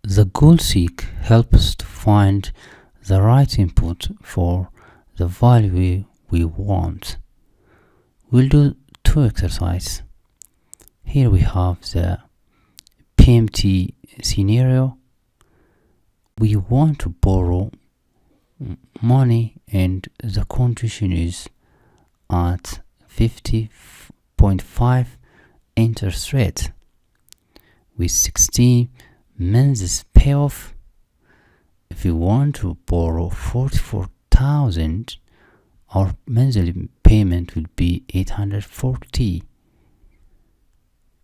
The GoalSeek helps to find the right input for the value we want. We'll do two exercises. Here we have the PMT scenario. We want to borrow money and the condition is at 50.5 interest rate with 16 months payoff. If we want to borrow 44,000, our monthly payment will be 840.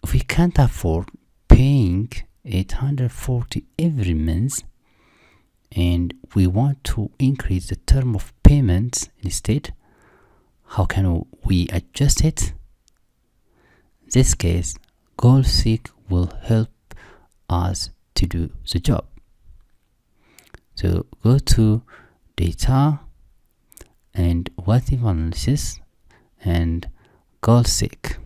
If we can't afford paying 840 every month and we want to increase the term of payments instead, how can we adjust it? In this case, GoalSeek will help us to do the job. So go to data and what if analysis and GoalSeek.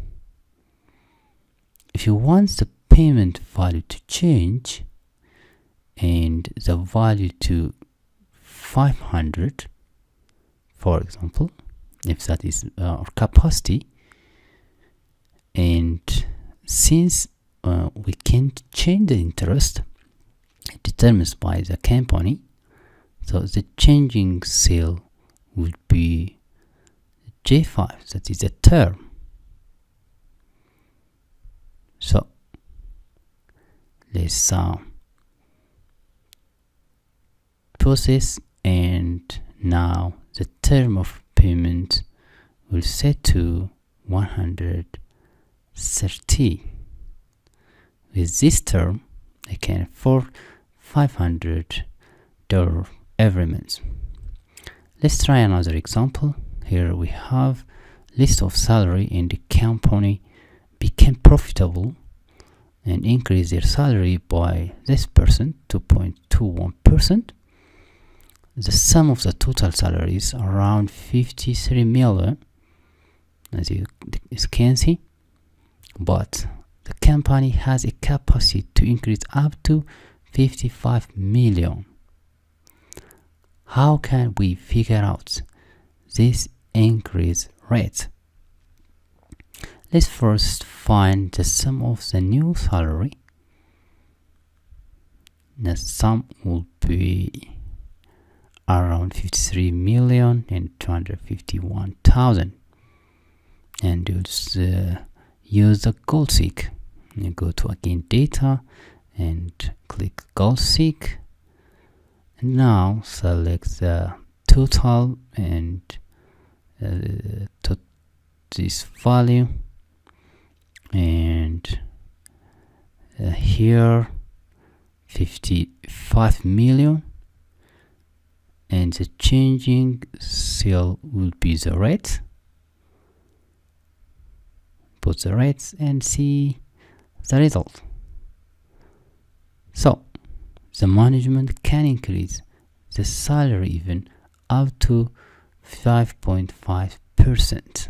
If you want the payment value to change and the value to 500, for example, if that is our capacity, and since we can't change the interest determined by the company, so the changing cell would be J5, that is a term. So let's process, and now the term of payment will set to 130. With this term, I can afford $500 every month. Let's try another example. Here we have list of salary and the company became profitable and increase their salary by this percent, 2.21%. The sum of the total salaries around 53 million, as you can see, but the company has a capacity to increase up to 55 million. How can we figure out this increase rate? Let's first find the sum of the new salary. The sum will be around 53 million and 251,000, and use the GoalSeek. You go to again data and click GoalSeek, and now select the total and this value, and here 55 million, and the changing cell will be the rate. Put the rates and see the result. So the management can increase the salary even up to 5.5%.